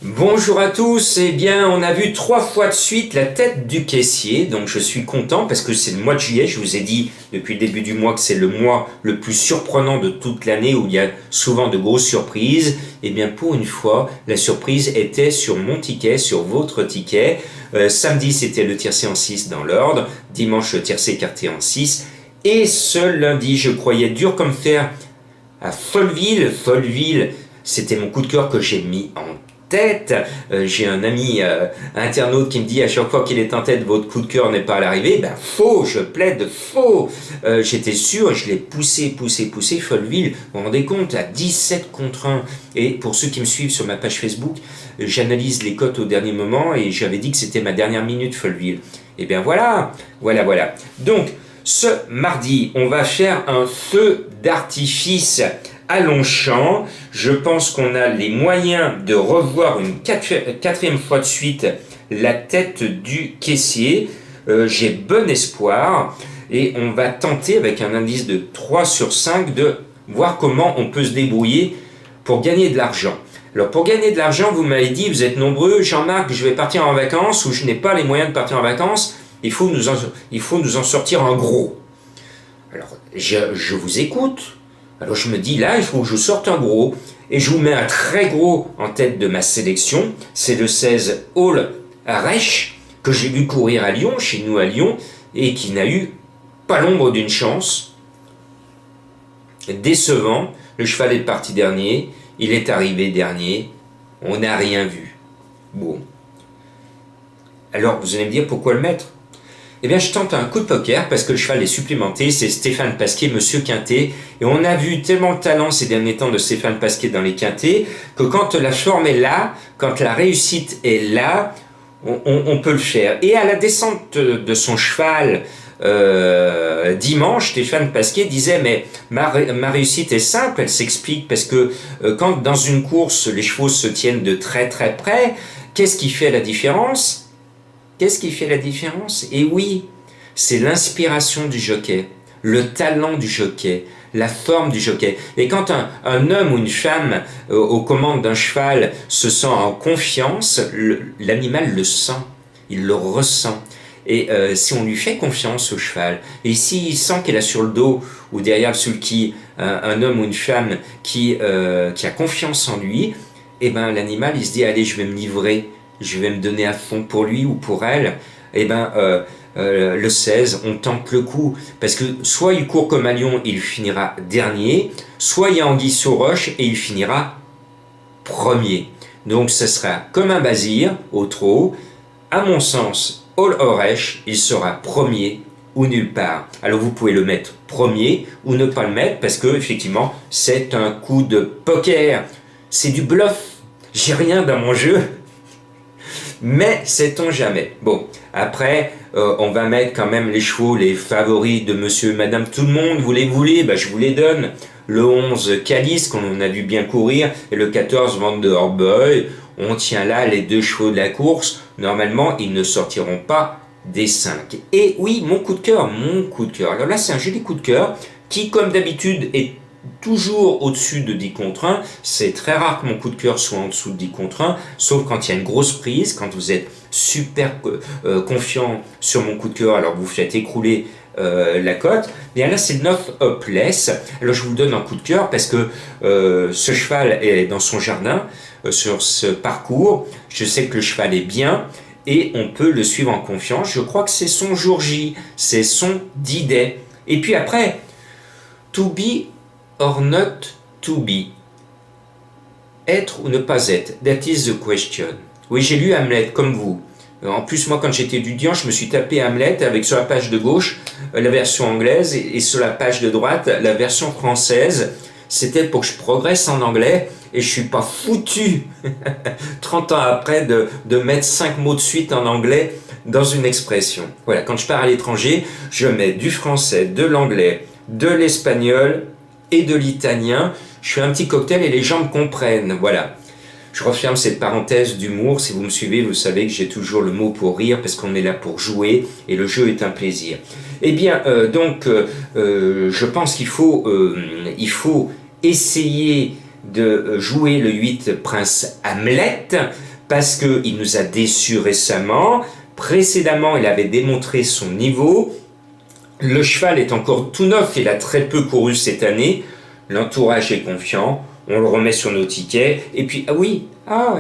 Bonjour à tous, eh bien on a vu 3 fois de suite la tête du caissier, donc je suis content parce que c'est le mois de juillet, je vous ai dit depuis le début du mois que c'est le mois le plus surprenant de toute l'année où il y a souvent de grosses surprises. Eh bien pour une fois, la surprise était sur mon ticket, sur votre ticket. Samedi c'était le tiercé en 6 dans l'ordre, dimanche le tiercé écarté en 6 et ce lundi je croyais dur comme fer à Folleville. Folleville, c'était mon coup de cœur que j'ai mis en tête. J'ai un ami internaute qui me dit à chaque fois qu'il est en tête, votre coup de cœur n'est pas à l'arrivée. Ben faux, je plaide faux. J'étais sûr et je l'ai poussé. Folleville, vous vous rendez compte, à 17 contre 1. Et pour ceux qui me suivent sur ma page Facebook, j'analyse les cotes au dernier moment et j'avais dit que c'était ma dernière minute Folleville. Et bien voilà. Donc, ce mardi, on va faire un feu d'artifice à Longchamp. Je pense qu'on a les moyens de revoir une quatrième fois de suite la tête du caissier. J'ai bon espoir et on va tenter avec un indice de 3 sur 5 de voir comment on peut se débrouiller pour gagner de l'argent. Alors pour gagner de l'argent, vous m'avez dit, vous êtes nombreux, Jean-Marc, je vais partir en vacances ou je n'ai pas les moyens de partir en vacances. Il faut nous en sortir un gros. Alors, je vous écoute. Alors, je me dis, là, il faut que je sorte un gros. Et je vous mets un très gros en tête de ma sélection. C'est le 16 All Arèche, que j'ai vu courir à Lyon, chez nous à Lyon, et qui n'a eu pas l'ombre d'une chance. Décevant. Le cheval est parti dernier. Il est arrivé dernier. On n'a rien vu. Bon. Alors, vous allez me dire, pourquoi le mettre ? Eh bien, je tente un coup de poker parce que le cheval est supplémenté, c'est Stéphane Pasquier, Monsieur Quintet. Et on a vu tellement de talent ces derniers temps de Stéphane Pasquier dans les quintets que quand la forme est là, quand la réussite est là, on peut le faire. Et à la descente de son cheval dimanche, Stéphane Pasquier disait mais ma réussite est simple, elle s'explique parce que quand dans une course les chevaux se tiennent de très très près, qu'est-ce qui fait la différence ? Qu'est-ce qui fait la différence ? Et oui, c'est l'inspiration du jockey, le talent du jockey, la forme du jockey. Et quand un homme ou une femme aux commandes d'un cheval se sent en confiance, l'animal le sent, il le ressent. Et si on lui fait confiance au cheval, et s'il sent qu'il a sur le dos ou derrière le sulky un homme ou une femme qui a confiance en lui, eh ben l'animal il se dit allez je vais me livrer. Je vais me donner à fond pour lui ou pour elle, eh ben, le 16, on tente le coup. Parce que soit il court comme un lion et il finira dernier, soit il y a anguille sous roche et il finira premier. Donc ce sera comme un Basir au trot. À mon sens, All Oresh, il sera premier ou nulle part. Alors vous pouvez le mettre premier ou ne pas le mettre parce que effectivement c'est un coup de poker. C'est du bluff. J'ai rien dans mon jeu. Mais sait-on jamais. Bon, après, on va mettre quand même les chevaux, les favoris de monsieur et madame tout le monde. Vous les voulez, je vous les donne. Le 11 Calice, qu'on a vu bien courir, et le 14 Vanderboy. On tient là les 2 chevaux de la course. Normalement, ils ne sortiront pas des 5. Et oui, mon coup de cœur. Alors là, c'est un joli coup de cœur qui, comme d'habitude, est toujours au-dessus de 10 contre 1, c'est très rare que mon coup de cœur soit en dessous de 10 contre 1, sauf quand il y a une grosse prise, quand vous êtes super confiant sur mon coup de cœur, alors vous faites écrouler la cote. Bien là c'est le 9 Hopeless, alors je vous donne un coup de cœur parce que ce cheval est dans son jardin, sur ce parcours, je sais que le cheval est bien, et on peut le suivre en confiance, je crois que c'est son jour J, c'est son D-Day. Et puis après, to be or not to be. Être ou ne pas être, that is the question. Oui, j'ai lu Hamlet comme vous. En plus, moi, quand j'étais étudiant, je me suis tapé Hamlet avec sur la page de gauche la version anglaise et sur la page de droite la version française. C'était pour que je progresse en anglais et je suis pas foutu 30 ans après de mettre 5 mots de suite en anglais dans une expression. Voilà, quand je pars à l'étranger, je mets du français, de l'anglais, de l'espagnol et de l'italien. Je fais un petit cocktail et les gens me comprennent. Voilà. Je referme cette parenthèse d'humour. Si vous me suivez, vous savez que j'ai toujours le mot pour rire parce qu'on est là pour jouer et le jeu est un plaisir. Eh bien, je pense qu'il faut essayer de jouer le 8 Prince Hamlet parce qu'il nous a déçus récemment. Précédemment, il avait démontré son niveau. Le cheval est encore tout neuf, il a très peu couru cette année. L'entourage est confiant, on le remet sur nos tickets. Et puis,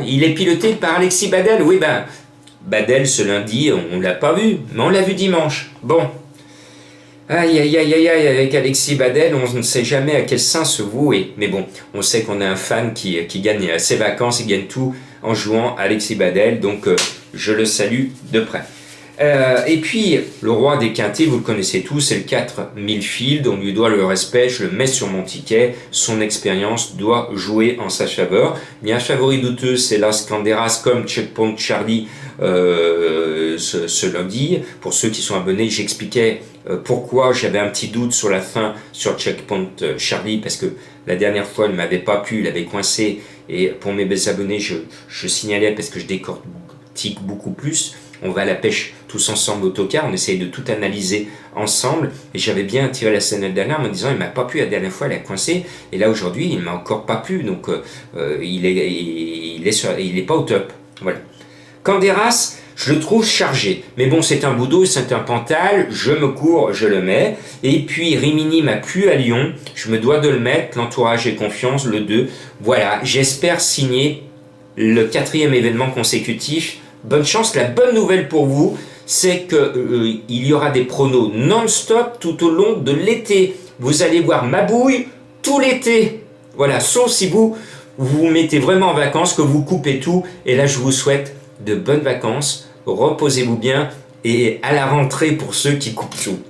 il est piloté par Alexis Badel. Oui, Badel, ce lundi, on ne l'a pas vu, mais on l'a vu dimanche. Bon. Aïe, aïe, aïe, aïe, aïe, avec Alexis Badel, on ne sait jamais à quel sein se vouer. Mais bon, on sait qu'on a un fan qui gagne ses vacances, il gagne tout en jouant Alexis Badel, donc je le salue de près. Et puis, le roi des quintés, vous le connaissez tous, c'est le 4 Millfield, on lui doit le respect, je le mets sur mon ticket, son expérience doit jouer en sa faveur. Il y a un favori douteux, c'est Las Canderas comme Checkpoint Charlie ce lundi. Pour ceux qui sont abonnés, j'expliquais pourquoi j'avais un petit doute sur la fin sur Checkpoint Charlie, parce que la dernière fois, il ne m'avait pas plu, il avait coincé, et pour mes abonnés, je signalais parce que je décortique beaucoup plus. On va à la pêche tous ensemble au tocard, on essaye de tout analyser ensemble. Et j'avais bien tiré la sonnette d'alarme en disant il m'a pas plu la dernière fois, il a coincé. Et là aujourd'hui, il m'a encore pas plu, donc il est pas au top. Voilà. Canderas, je le trouve chargé. Mais bon, c'est un Boudot, c'est un Pantal, je me cours, je le mets. Et puis Rimini m'a plu à Lyon, je me dois de le mettre, l'entourage et confiance, le 2. Voilà, j'espère signer le 4e événement consécutif. Bonne chance, la bonne nouvelle pour vous, c'est qu'il y aura des pronos non-stop tout au long de l'été. Vous allez voir Mabouille tout l'été. Voilà, sauf si vous vous mettez vraiment en vacances, que vous coupez tout. Et là, je vous souhaite de bonnes vacances, reposez-vous bien et à la rentrée pour ceux qui coupent tout.